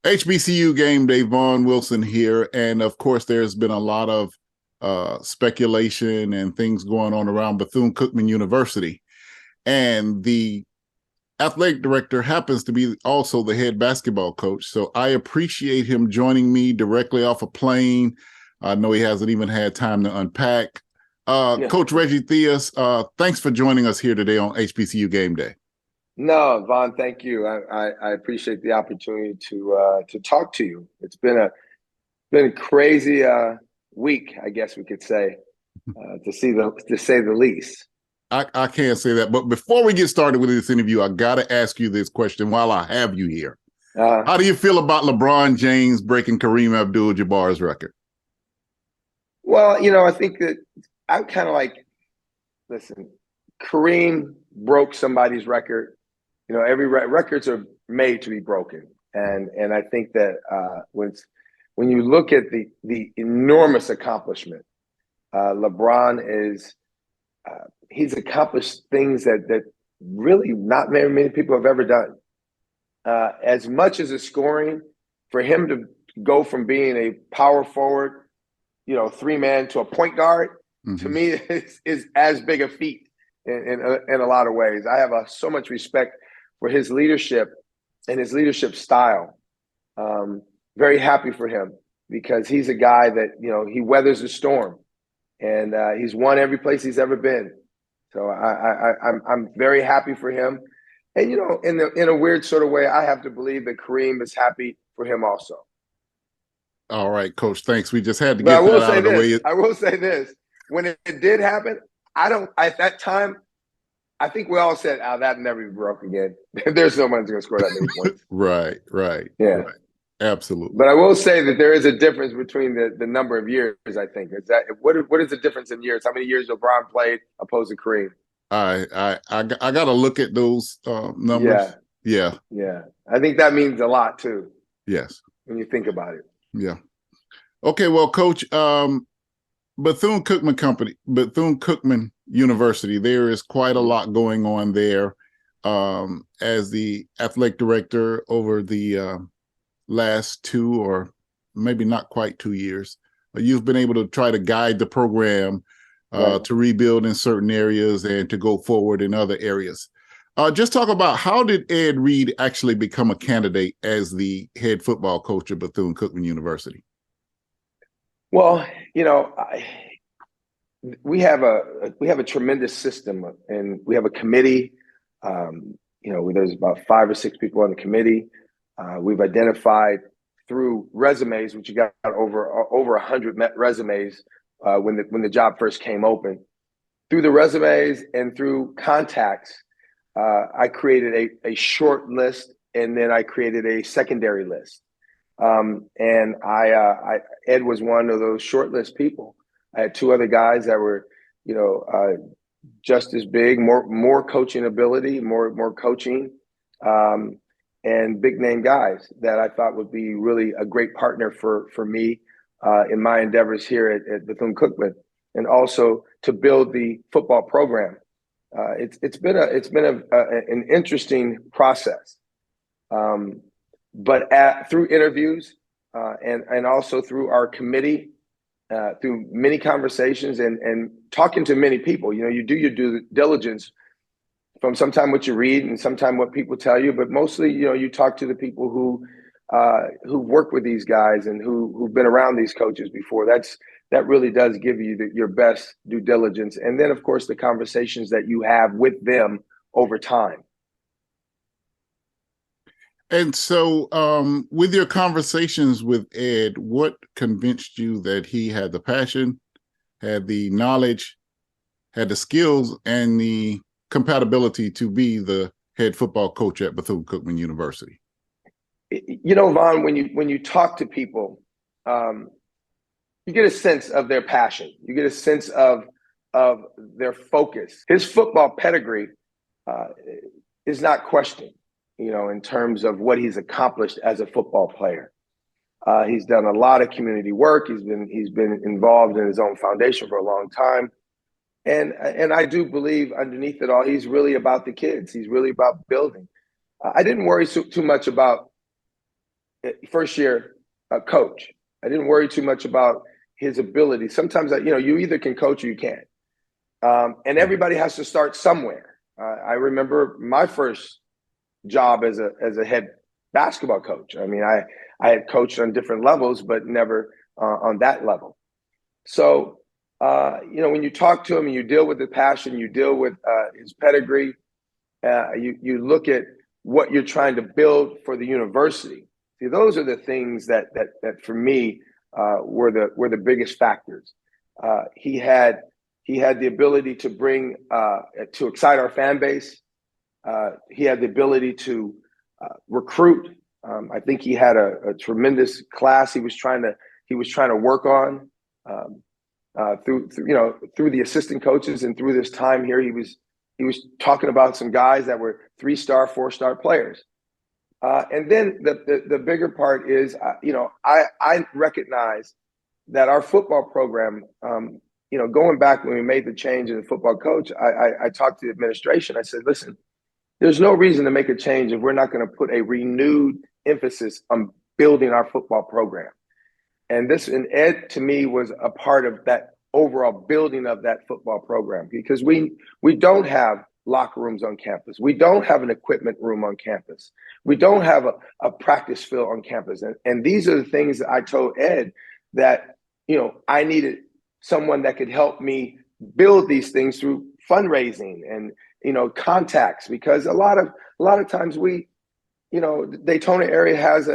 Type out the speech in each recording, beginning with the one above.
HBCU Game Day, Vaughn Wilson here. And of course, there's been a lot of speculation and things going on around Bethune-Cookman University. And the athletic director happens to be also the head basketball coach. So I appreciate him joining me directly off a plane. I know he hasn't even had time to unpack. Coach Reggie Theus, thanks for joining us here today on HBCU Game Day. No, Vaughn, thank you. I appreciate the opportunity to talk to you. It's been a crazy week, I guess we could say, to say the least. I can't say that, but before we get started with this interview, I got to ask you this question while I have you here. How do you feel about LeBron James breaking Kareem Abdul-Jabbar's record? Well, I think that I'm kind of like, listen, Kareem broke somebody's record. Every records are made to be broken, and I think that when you look at the enormous accomplishment, LeBron is. He's accomplished things that really not very many people have ever done. As much as a scoring, for him to go from being a power forward, three-man to a point guard, to me is as big a feat in a lot of ways. I have so much respect for his leadership and his leadership style. Very happy for him because he's a guy that, he weathers the storm, and he's won every place he's ever been. So I'm very happy for him. And, in a weird sort of way, I have to believe that Kareem is happy for him also. All right, Coach, thanks. We just had to get that out of the way. I will say this. When it did happen, at that time, I think we all said, that never be broke again. There's no one's going to score that many points. Right. Yeah. Right. Absolutely. But I will say that there is a difference between the number of years, I think. What is the difference in years? How many years LeBron played opposed to Kareem? I got to look at those numbers. Yeah. I think that means a lot, too. Yes. When you think about it. Yeah. Okay, well, Coach, Bethune-Cookman University, there is quite a lot going on there. As the athletic director over the last 2 or maybe not quite 2 years, you've been able to try to guide the program to rebuild in certain areas and to go forward in other areas. Just talk about, how did Ed Reed actually become a candidate as the head football coach of Bethune-Cookman University? Well, we have a tremendous system, and we have a committee. There's about 5 or 6 people on the committee. We've identified through resumes, which you got over 100 resumes when the job first came open. Through the resumes and through contacts, I created a short list, and then I created a secondary list. And Ed was one of those short list people. I had 2 other guys that were, just as big, more coaching ability, more coaching. And big name guys that I thought would be really a great partner for me in my endeavors here at Bethune-Cookman, and also to build the football program. It's been an interesting process, but through interviews and also through our committee, through many conversations and talking to many people. You do your due diligence from sometime what you read and sometime what people tell you, but mostly, you talk to the people who work with these guys and who've been around these coaches before. That really does give you your best due diligence. And then, of course, the conversations that you have with them over time. And so with your conversations with Ed, what convinced you that he had the passion, had the knowledge, had the skills, and the compatibility to be the head football coach at Bethune-Cookman University? Vaughn, when you talk to people, you get a sense of their passion. You get a sense of their focus. His football pedigree is not questioned, in terms of what he's accomplished as a football player. He's done a lot of community work. He's been involved in his own foundation for a long time. And I do believe underneath it all, he's really about the kids. He's really about building. I didn't worry too much about first year coach. I didn't worry too much about his ability. Sometimes, you either can coach or you can't. And everybody has to start somewhere. I remember my first job as a head basketball coach. I mean, I had coached on different levels, but never on that level. So, when you talk to him and you deal with the passion, you deal with his pedigree, you look at what you're trying to build for the university. See, those are the things that for me were the biggest factors. He had the ability to bring to excite our fan base. He had the ability to recruit. I think he had a tremendous class he was trying to work on through the assistant coaches, and through this time here, he was talking about some guys that were 3-star, 4-star players. And then the bigger part is, I recognize that our football program, going back when we made the change in the football coach, I talked to the administration. I said, listen, there's no reason to make a change if we're not going to put a renewed emphasis on building our football program. And Ed, to me, was a part of that overall building of that football program, because we don't have locker rooms on campus. We don't have an equipment room on campus. We don't have a practice field on campus. And these are the things that I told Ed that, I needed someone that could help me build these things through fundraising and, contacts, because a lot of times the Daytona area has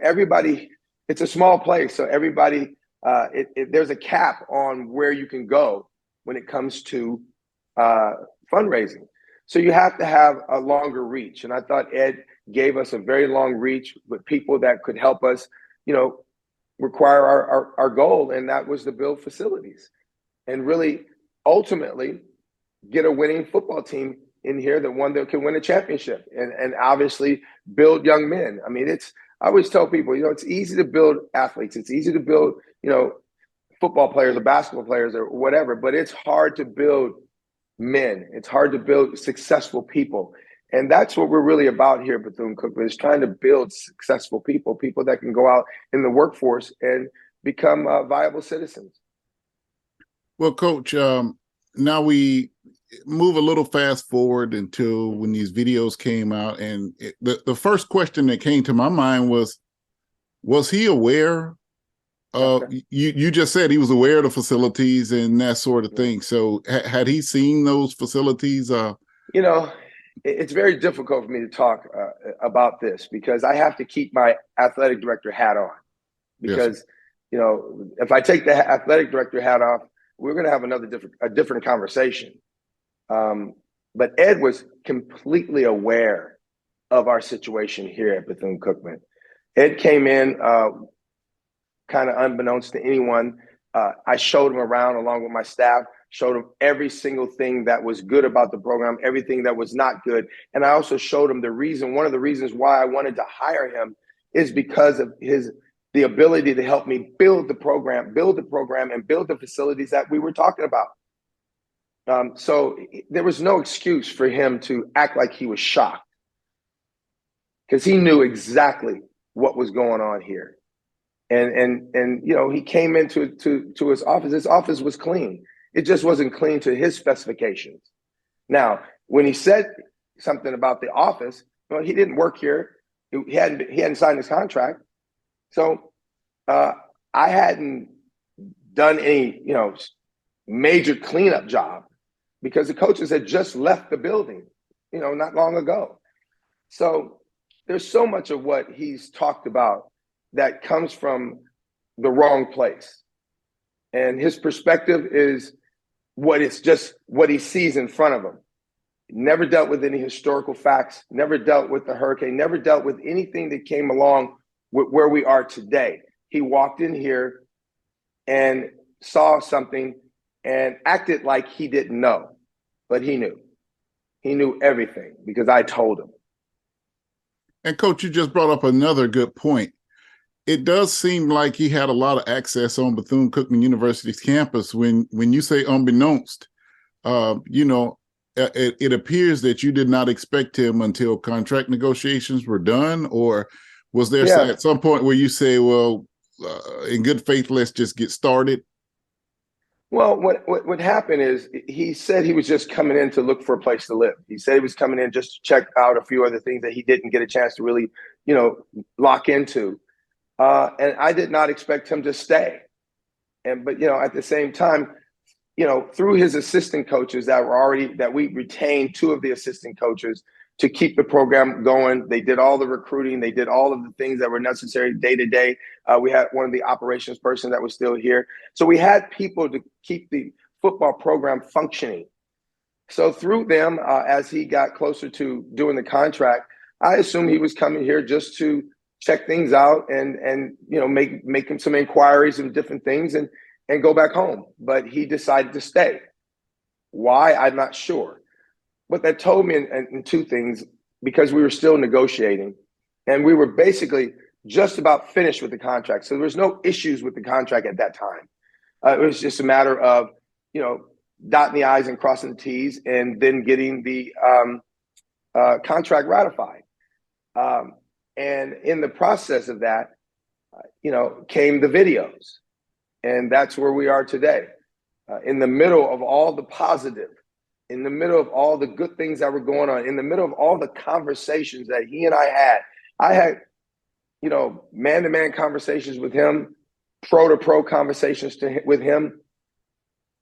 everybody, it's a small place. So everybody, there's a cap on where you can go when it comes to fundraising. So you have to have a longer reach. And I thought Ed gave us a very long reach with people that could help us, require our goal. And that was to build facilities and really ultimately get a winning football team in here, the one that can win a championship, and obviously build young men. I mean, I always tell people, it's easy to build athletes. It's easy to build, football players or basketball players or whatever, but it's hard to build men. It's hard to build successful people. And that's what we're really about here at Bethune-Cookman, is trying to build successful people that can go out in the workforce and become viable citizens. Well, Coach, now we move a little fast forward until when these videos came out. And the first question that came to my mind was he aware? You just said he was aware of the facilities and that sort of thing. So had he seen those facilities? It's very difficult for me to talk about this, because I have to keep my athletic director hat on, because, if I take the athletic director hat off, we're going to have a different conversation. But Ed was completely aware of our situation here at Bethune-Cookman. Ed came in kind of unbeknownst to anyone. I showed him around along with my staff, showed him every single thing that was good about the program, everything that was not good. And I also showed him one of the reasons why I wanted to hire him is because of the ability to help me build the program and build the facilities that we were talking about. So there was no excuse for him to act like he was shocked, because he knew exactly what was going on here. And he came into his office. His office was clean. It just wasn't clean to his specifications. Now, when he said something about the office, he didn't work here. He hadn't signed his contract. So I hadn't done any, major cleanup job, because the coaches had just left the building, not long ago. So there's so much of what he's talked about that comes from the wrong place. And his perspective is what he sees in front of him. Never dealt with any historical facts, never dealt with the hurricane, never dealt with anything that came along with where we are today. He walked in here and saw something and acted like he didn't know, but he knew. He knew everything, because I told him. And Coach, you just brought up another good point. It does seem like he had a lot of access on Bethune-Cookman University's campus. When you say unbeknownst, it appears that you did not expect him until contract negotiations were done, or Was there Yeah. at some point where you say, well, in good faith, let's just get started? Well, what happened is he said he was just coming in to look for a place to live. He said he was coming in just to check out a few other things that he didn't get a chance to really, lock into. And I did not expect him to stay. But at the same time, through his assistant coaches that we retained two of the assistant coaches to keep the program going. They did all the recruiting. They did all of the things that were necessary day to day. We had one of the operations person that was still here. So we had people to keep the football program functioning. So through them, as he got closer to doing the contract, I assumed he was coming here just to check things out and make him some inquiries and different things and go back home. But he decided to stay. Why? I'm not sure. What that told me in two things, because we were still negotiating and we were basically just about finished with the contract. So there was no issues with the contract at that time. It was just a matter of, dotting the I's and crossing the T's and then getting the contract ratified. And in the process of that, came the videos. And that's where we are today. In the middle of all the positive, in the middle of all the good things that were going on, in the middle of all the conversations that he and I had, man-to-man conversations with him, pro-to-pro conversations with him,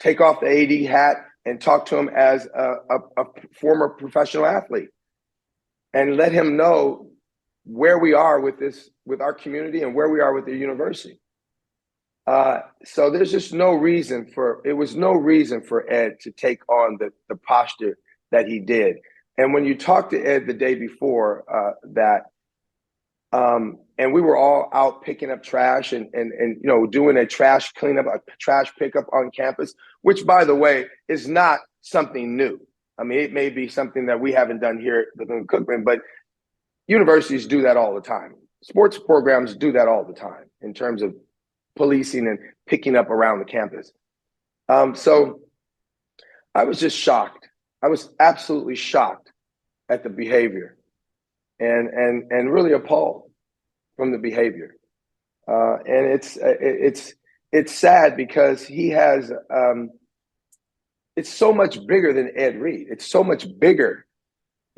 take off the AD hat and talk to him as a former professional athlete and let him know where we are with our community and where we are with the university. So there's just no reason for Ed to take on the posture that he did. And when you talked to Ed the day before and we were all out picking up trash and doing a trash cleanup, a trash pickup on campus, which by the way is not something new. I mean, it may be something that we haven't done here at Bethune-Cookman, but universities do that all the time. Sports programs do that all the time in terms of policing and picking up around the campus. So I was just shocked. I was absolutely shocked at the behavior and really appalled from the behavior. And it's sad because he has, it's so much bigger than Ed Reed. It's so much bigger,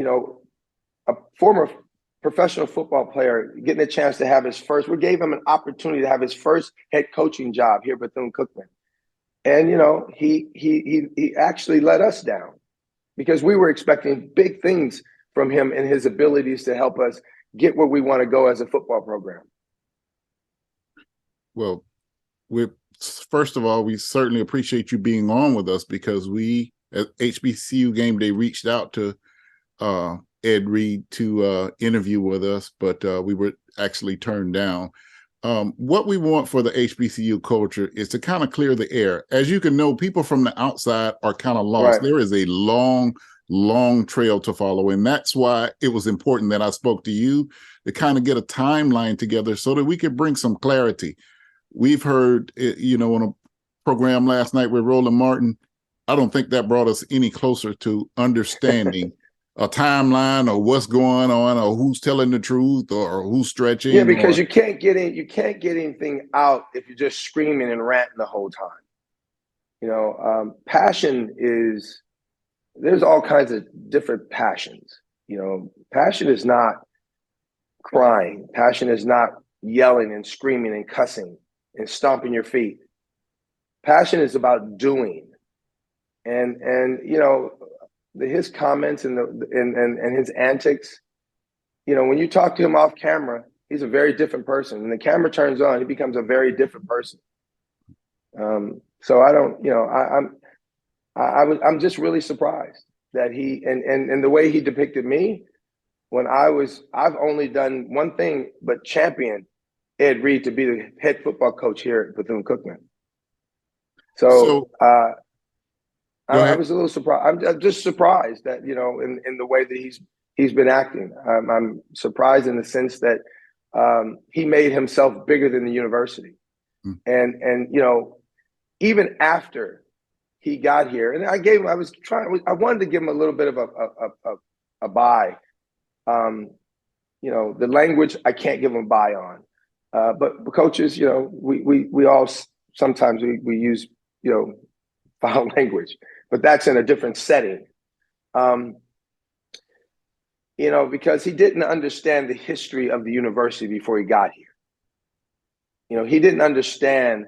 a former professional football player getting a chance to have we gave him an opportunity to have his first head coaching job here at Bethune-Cookman. And, he actually let us down because we were expecting big things from him and his abilities to help us get where we want to go as a football program. Well, first of all, we certainly appreciate you being on with us because we at HBCU Gameday reached out to Ed Reed to interview with us, but we were actually turned down. What we want for the HBCU culture is to kind of clear the air. As you can know, people from the outside are kind of lost. Right. There is a long trail to follow. And that's why it was important that I spoke to you to kind of get a timeline together so that we could bring some clarity. We've heard, on a program last night with Roland Martin, I don't think that brought us any closer to understanding a timeline or what's going on or who's telling the truth or who's stretching. Yeah, because you can't get anything out if you're just screaming and ranting the whole time. Passion there's all kinds of different passions. Passion is not crying. Passion is not yelling and screaming and cussing and stomping your feet. Passion is about doing. And his comments and his antics, when you talk to him off camera, he's a very different person. When the camera turns on, he becomes a very different person. So I don't, I'm just really surprised that he and the way he depicted me when I've only done one thing but champion Ed Reed to be the head football coach here at Bethune-Cookman. So I was a little surprised. I'm just surprised that, in the way that he's been acting. I'm surprised in the sense that he made himself bigger than the university. And even after he got here, and I wanted to give him a little bit of a bye. the language I can't give them buy on. But coaches, we all sometimes we use foul language, but that's in a different setting. Because he didn't understand the history of the university before he got here. He didn't understand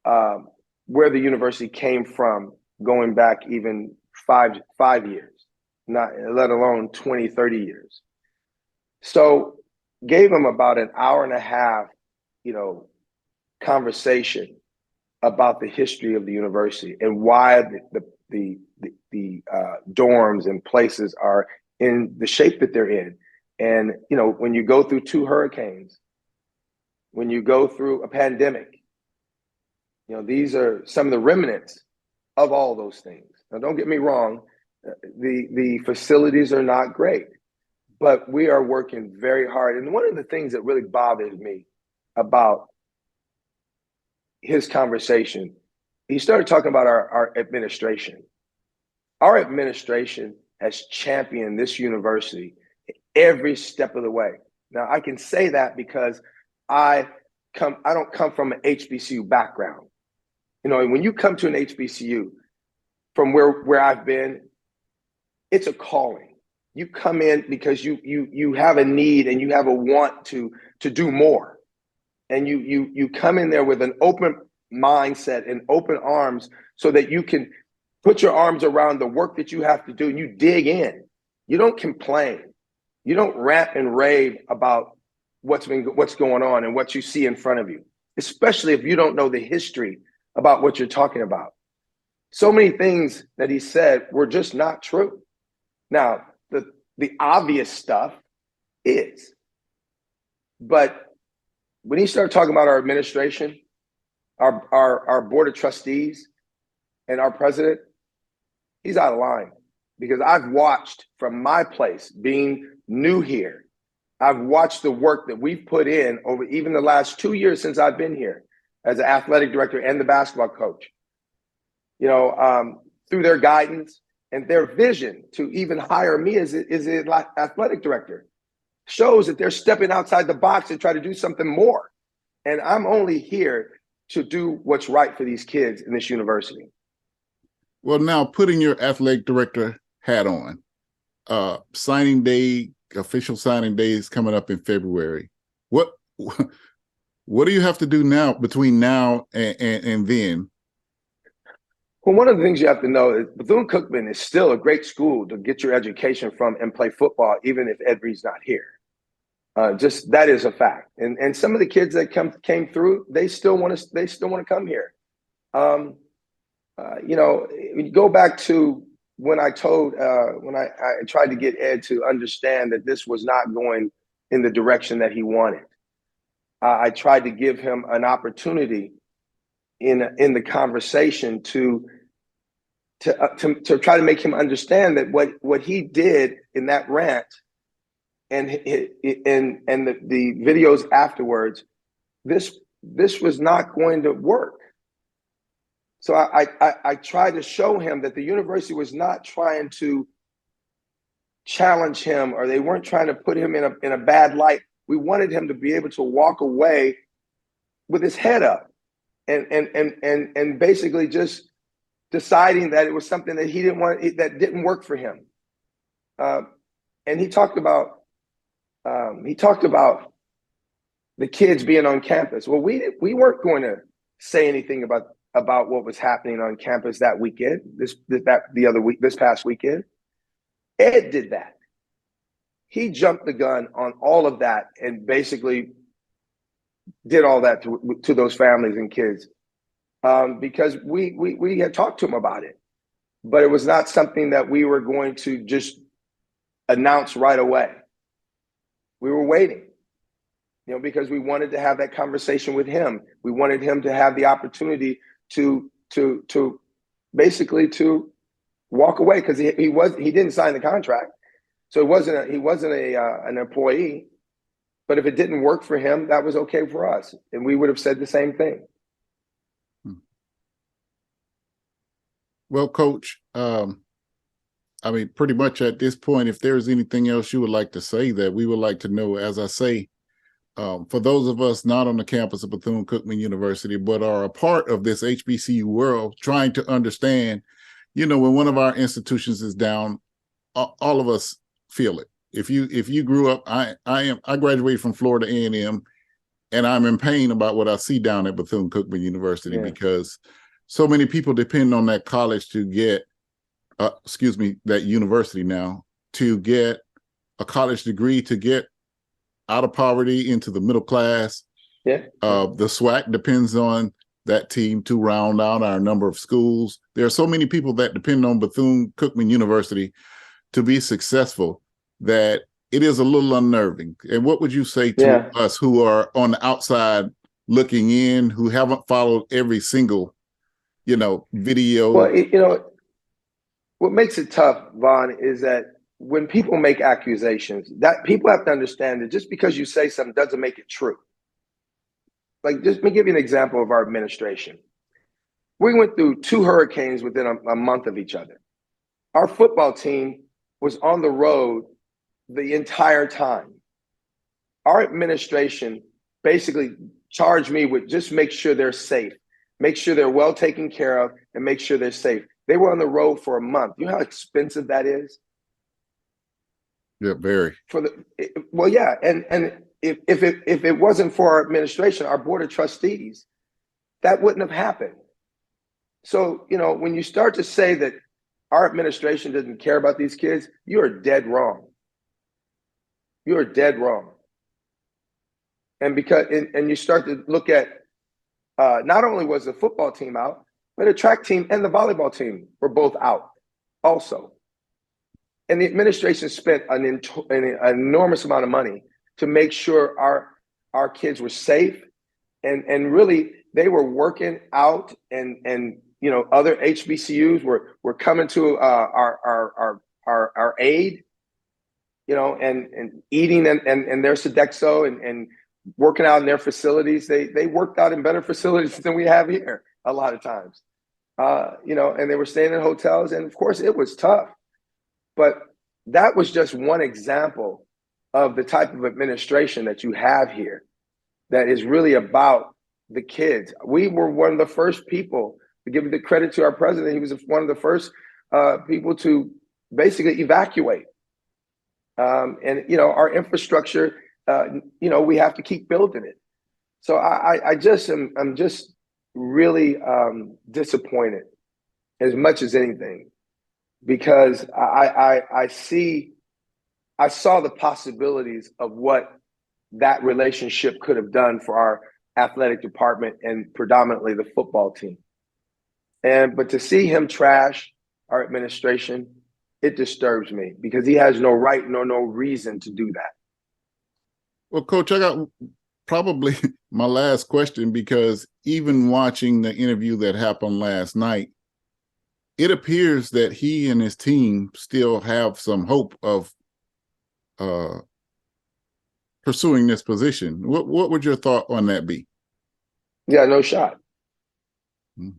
where the university came from going back even five years, not let alone 20, 30 years. So gave him about an hour and a half, conversation about the history of the university and why the dorms and places are in the shape that they're in. And, when you go through 2 hurricanes, when you go through a pandemic, these are some of the remnants of all those things. Now, don't get me wrong, the facilities are not great, but we are working very hard. And one of the things that really bothers me about his conversation, he started talking about our administration. Our administration has championed this university every step of the way. Now, I can say that because I don't come from an HBCU background. When you come to an HBCU from where I've been, it's a calling. You come in because you have a need and you have a want to do more. And you come in there with an open mindset and open arms so that you can put your arms around the work that you have to do and you dig in. You don't complain. You don't rant and rave about what's going on and what you see in front of you, especially if you don't know the history about what you're talking about. So many things that he said were just not true. Now, the obvious stuff is, but when he started talking about our administration, our board of trustees, and our president, he's out of line. Because I've watched from my place, being new here, I've watched the work that we've put in over even the last 2 years since I've been here as an athletic director and the basketball coach. Through their guidance and their vision to even hire me as an athletic director shows that they're stepping outside the box and try to do something more. And I'm only here to do what's right for these kids in this university. Well, now putting your athletic director hat on, signing day, official signing day is coming up in February. What do you have to do now between now and then? Well, one of the things you have to know is Bethune-Cookman is still a great school to get your education from and play football, even if Ed Reed's not here. Just that is a fact. And some of the kids that came through, they still want to come here. You go back to when I tried to get Ed to understand that this was not going in the direction that he wanted. I tried to give him an opportunity in the conversation to try to make him understand that what he did in that rant and the videos afterwards, this was not going to work. So I tried to show him that the university was not trying to challenge him, or they weren't trying to put him in a bad light. We wanted him to be able to walk away with his head up and basically just deciding that it was something that he didn't want, that didn't work for him. And he talked about the kids being on campus. Well, we weren't going to say anything about what was happening on campus that weekend, this past weekend. Ed did that. He jumped the gun on all of that and basically did all that to those families and kids because we had talked to him about it, but it was not something that we were going to just announce right away. We were waiting, because we wanted to have that conversation with him. We wanted him to have the opportunity to basically to walk away, because he didn't sign the contract, so he wasn't an employee. But if it didn't work for him, that was okay for us, and we would have said the same thing. Well, Coach, I mean, pretty much at this point, if there's anything else you would like to say, that we would like to know, as I say, for those of us not on the campus of Bethune-Cookman University, but are a part of this HBCU world, trying to understand, when one of our institutions is down, all of us feel it. If you grew up, I graduated from Florida A&M, and I'm in pain about what I see down at Bethune-Cookman University, because so many people depend on that college to get, that university now, to get a college degree, to get out of poverty into the middle class. The SWAC depends on that team to round out our number of schools. There are so many people that depend on Bethune-Cookman University to be successful that it is a little unnerving. And what would you say to us who are on the outside looking in, who haven't followed every single, video? Well, what makes it tough, Vaughn, is that when people make accusations, that people have to understand that just because you say something doesn't make it true. Like, just let me give you an example of our administration. We went through 2 hurricanes within a month of each other. Our football team was on the road the entire time. Our administration basically charged me with just make sure they're safe, make sure they're well taken care of, and make sure they're safe. They were on the road for a month. You know how expensive that is? Yeah, very. And if it wasn't for our administration, our board of trustees, that wouldn't have happened. So, when you start to say that our administration doesn't care about these kids, you are dead wrong. You are dead wrong. And and you start to look at, not only was the football team out, but the track team and the volleyball team were both out also. And the administration spent an enormous amount of money to make sure our kids were safe, and really they were working out, and other HBCUs were coming to our aid, and eating and their Sodexo and working out in their facilities. They worked out in better facilities than we have here a lot of times, and they were staying in hotels, and of course it was tough. But that was just one example of the type of administration that you have here that is really about the kids. We were one of the first people, to give the credit to our president, he was one of the first people to basically evacuate. And our infrastructure, we have to keep building it. So I'm just really disappointed as much as anything, because I saw the possibilities of what that relationship could have done for our athletic department and predominantly the football team. But to see him trash our administration, it disturbs me, because he has no right nor no reason to do that. Well, Coach, I got probably my last question, because even watching the interview that happened last night, it appears that he and his team still have some hope of pursuing this position. What would your thought on that be? Yeah, no shot. Mm-hmm.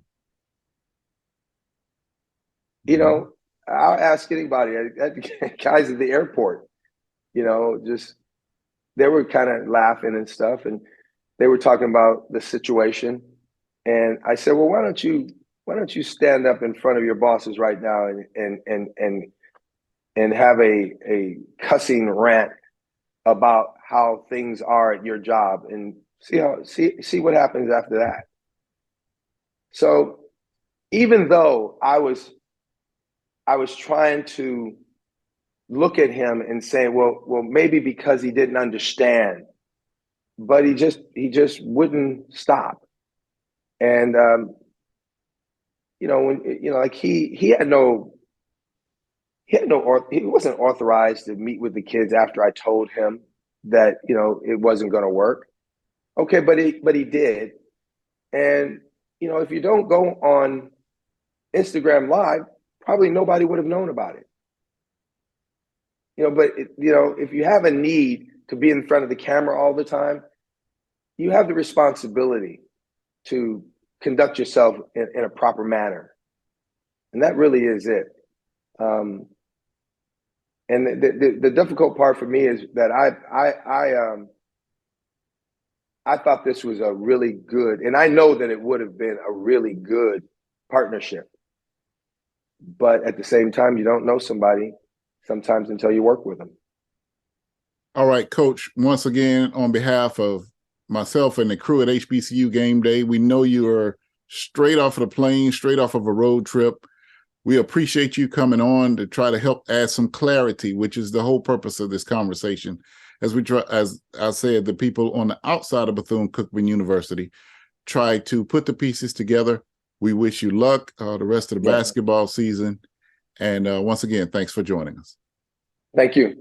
I'll ask anybody, guys at the airport, just, they were kind of laughing and stuff, and they were talking about the situation. And I said, well, why don't you stand up in front of your bosses right now and have a cussing rant about how things are at your job, and see what happens after that. So even though I was trying to look at him and say, well, maybe because he didn't understand, but he just wouldn't stop. And he wasn't authorized to meet with the kids after I told him that it wasn't going to work. Okay, but he did. And if you don't go on Instagram Live, probably nobody would have known about it. But if you have a need to be in front of the camera all the time, you have the responsibility to conduct yourself in a proper manner. And that really is it. And the difficult part for me is that I thought this was a really good, and I know that it would have been a really good partnership. But at the same time, you don't know somebody sometimes until you work with them. All right, Coach, once again, on behalf of myself and the crew at HBCU Gameday, we know you are straight off of the plane, straight off of a road trip. We appreciate you coming on to try to help add some clarity, which is the whole purpose of this conversation. As we try, as I said, the people on the outside of Bethune-Cookman University try to put the pieces together. We wish you luck the rest of the basketball season. And once again, thanks for joining us. Thank you.